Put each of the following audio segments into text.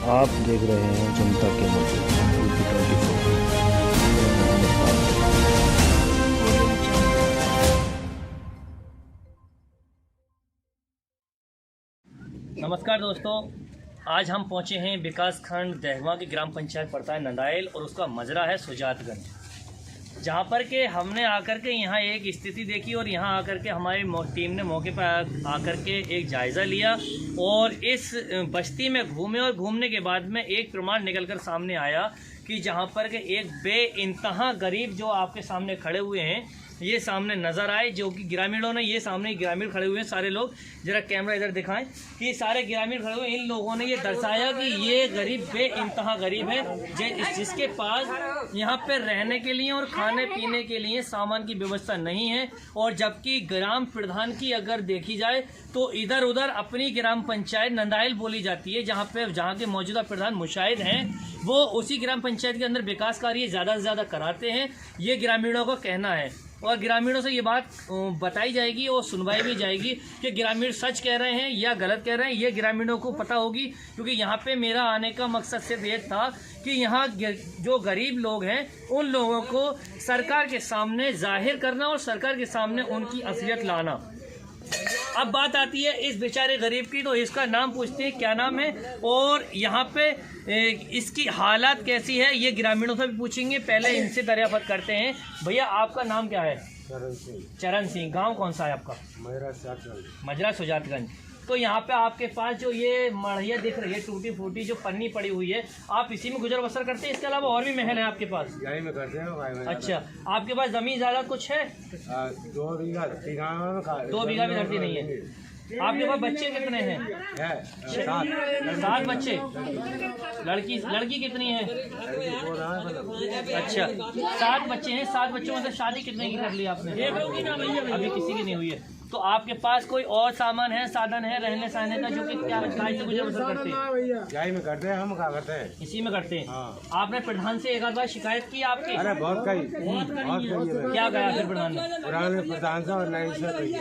आप देख रहे हैं जनता के मुद्दे यूपी 24। नमस्कार दोस्तों, आज हम पहुंचे हैं विकास खंड दहगवा की ग्राम पंचायत पड़ता है नंदाइल और उसका मजरा है सुजातगंज, जहां पर के हमने आकर के यहाँ एक स्थिति देखी और यहाँ आकर के हमारी टीम ने मौके पर आकर के एक जायज़ा लिया और इस बस्ती में घूमे और घूमने के बाद में एक प्रमाण निकलकर सामने आया कि जहाँ पर के एक बेइंतहा गरीब जो आपके सामने खड़े हुए हैं, ये सामने नज़र आए, जो कि ग्रामीणों ने, ये सामने ग्रामीण खड़े हुए हैं सारे लोग, जरा कैमरा इधर दिखाएं कि सारे ग्रामीण खड़े हुए, इन लोगों ने ये दर्शाया कि ये गरीब बेइंतहा गरीब है जिसके पास यहाँ पे रहने के लिए और खाने पीने के लिए सामान की व्यवस्था नहीं है। और जबकि ग्राम प्रधान की अगर देखी जाए तो इधर उधर अपनी ग्राम पंचायत नंदाइल बोली जाती है, जहाँ के मौजूदा प्रधान मुशाहिद हैं, वो उसी ग्राम पंचायत के अंदर विकास कार्य ज़्यादा से ज़्यादा कराते हैं, ये ग्रामीणों का कहना है। और ग्रामीणों से ये बात बताई जाएगी और सुनवाई भी जाएगी कि ग्रामीण सच कह रहे हैं या गलत कह रहे हैं, ये ग्रामीणों को पता होगी। क्योंकि यहाँ पे मेरा आने का मकसद सिर्फ ये था कि यहाँ जो गरीब लोग हैं उन लोगों को सरकार के सामने जाहिर करना और सरकार के सामने उनकी असलियत लाना। अब बात आती है इस बेचारे गरीब की, तो इसका नाम पूछते हैं क्या नाम है और यहाँ पे इसकी हालात कैसी है, ये ग्रामीणों से भी पूछेंगे। पहले इनसे दरियाफत करते हैं। भैया आपका नाम क्या है? चरण सिंह। गांव कौन सा है आपका? मजरा सुजातगंज। तो यहाँ पे आपके पास जो ये मढ़िया दिख रही है टूटी फूटी जो पन्नी पड़ी हुई है, आप इसी में गुजर बसर करते हैं? इसके अलावा और भी महल है आपके पास? यही में करते हैं। अच्छा, आपके पास जमीन ज़्यादा कुछ है? 2 बीघा 2 बीघा भी धरती नहीं है। आपके पास बच्चे कितने हैं? 7 बच्चे। लड़की कितनी है? अच्छा, 7 बच्चे हैं। 7 बच्चों में से शादी कितने की कर ली आपने? अभी किसी की नहीं हुई है। तो आपके पास कोई और सामान है, साधन है रहने सहने का, जो कि क्या से गुजर बसर करते हैं? यही में करते हैं। हम क्या करते हैं? इसी में करते हैं। हाँ। आपने प्रधान से एक आध बार शिकायत की आपकी? अरे बहुत कही। क्या कहा फिर प्रधान ने? प्रधान से और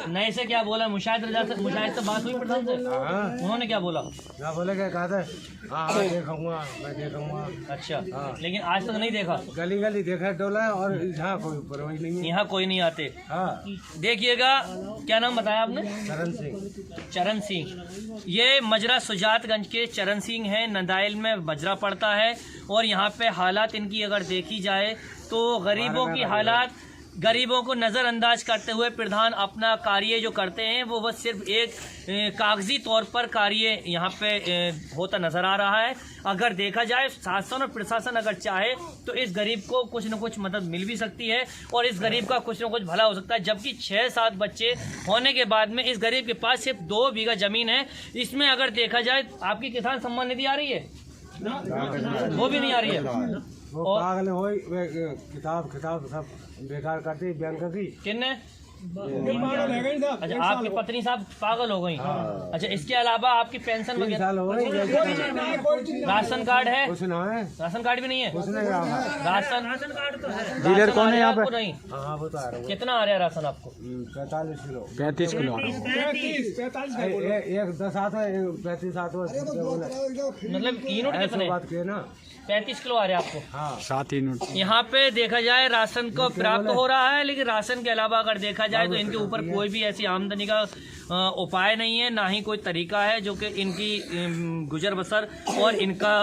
नए से क्या बोला? मुशाहिद से बात हुई प्रधान से? उन्होंने क्या बोला? क्या बोले? क्या कहा था? हाँ देखूंगा, मैं देखूंगा। अच्छा, लेकिन आज तक नहीं देखा? गली गली देखा टोला और यहाँ कोई परवाही नहीं है। यहाँ कोई नहीं आते। हाँ। देखिएगा, क्या नाम बताया आपने? चरण सिंह। ये मजरा सुजातगंज के चरण सिंह हैं। नंदाइल में मजरा पड़ता है और यहाँ पे हालात इनकी अगर देखी जाए तो गरीबों की हालात, गरीबों को नज़रअंदाज करते हुए प्रधान अपना कार्य जो करते हैं वो बस सिर्फ एक कागजी तौर पर कार्य यहाँ पे होता नज़र आ रहा है। अगर देखा जाए शासन और प्रशासन अगर चाहे तो इस गरीब को कुछ न कुछ मदद मिल भी सकती है और इस गरीब का कुछ न कुछ भला हो सकता है। जबकि 6-7 बच्चे होने के बाद में इस गरीब के पास सिर्फ 2 बीघा ज़मीन है। इसमें अगर देखा जाए आपकी किसान सम्मान निधि आ रही है? वो भी नहीं आ रही है। वो पागल हो किताब सब बेकार करती बैंक की। किन्ने? अच्छा, आपकी पत्नी साहब पागल हो गई। अच्छा, इसके अलावा आपकी पेंशन वगैरह, राशन कार्ड है? कुछ ना है। राशन कार्ड भी नहीं है? राशन कार्ड तो है। डीलर कौन है यहाँ पे? नहीं। हाँ वो तो आ रहा है। कितना आ रहा है राशन आपको? 45 किलो। 35 किलो। 10 आता है, 35 आता है। मतलब यूनिट कितने? बात किए ना, 35 किलो आ रहे हैं आपको? हाँ। 7 यूनिट। यहाँ पे देखा जाए राशन को प्राप्त हो रहा है, लेकिन राशन के अलावा अगर देखा जाए तो इनके ऊपर कोई भी ऐसी आमदनी का उपाय नहीं है, ना ही कोई तरीका है जो कि इनकी गुजर बसर और इनका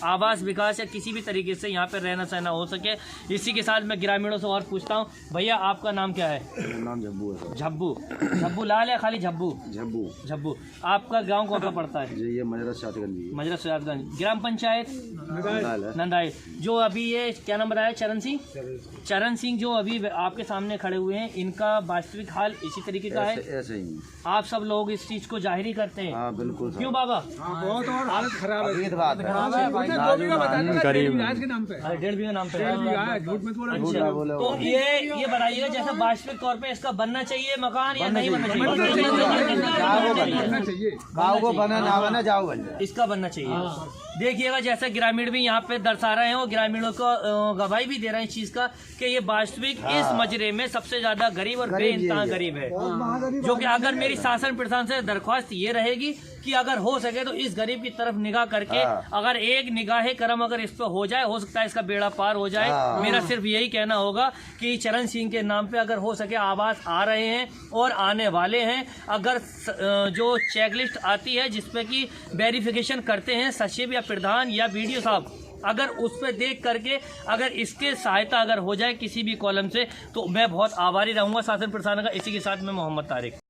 आवास विकास या किसी भी तरीके से यहाँ पे रहना सहना हो सके। इसी के साथ मैं ग्रामीणों से और पूछता हूँ, भैया आपका नाम क्या है? नाम झब्बू है। झब्बू लाल है खाली झब्बू? झब्बू। आपका गाँव कौन सा पड़ता है? ये मजरा सुजातगंज। मजरा सुजातगंज। ग्राम पंचायत नंदाइल। जो अभी ये क्या नाम बताया? चरण सिंह जो अभी आपके सामने खड़े हुए हैं, इनका वास्तविक हाल इसी तरीके का है? ऐसे ही। आप सब लोग इस चीज को जाहिर करते हैं? हाँ बिल्कुल। क्यों बाबा? बहुत और हालत खराब है। गरीब 1.5 बीघा नाम पे। तो ये बताइएगा, जैसा वास्तविक तौर पे इसका बनना चाहिए मकान या नहीं बनना चाहिए? को बना ना बना जाओ बन जाए। इसका बनना चाहिए। देखिएगा, जैसे ग्रामीण भी यहाँ पे दर्शा रहे हैं और ग्रामीणों को गवाही भी दे रहे हैं इस चीज का कि ये वास्तविक इस मजरे में सबसे ज्यादा गरीब और बेइंतहा गरीब है, जो कि अगर मेरी शासन प्रशासन से दरख्वास्त ये रहेगी कि अगर हो सके तो इस गरीब की तरफ निगाह करके अगर एक निगाह करम अगर इस पर हो जाए, हो सकता है इसका बेड़ा पार हो जाए। मेरा सिर्फ यही कहना होगा कि चरण सिंह के नाम पे अगर हो सके आवास आ रहे हैं और आने वाले हैं। अगर जो चेकलिस्ट आती है जिसपे कि वेरिफिकेशन करते हैं सचिव या प्रधान या वीडियो साहब, अगर उस पर देख करके अगर इसके सहायता अगर हो जाए किसी भी कॉलम से तो मैं बहुत आभारी रहूँगा शासन प्रशासन का। इसी के साथ मैं मोहम्मद तारिक।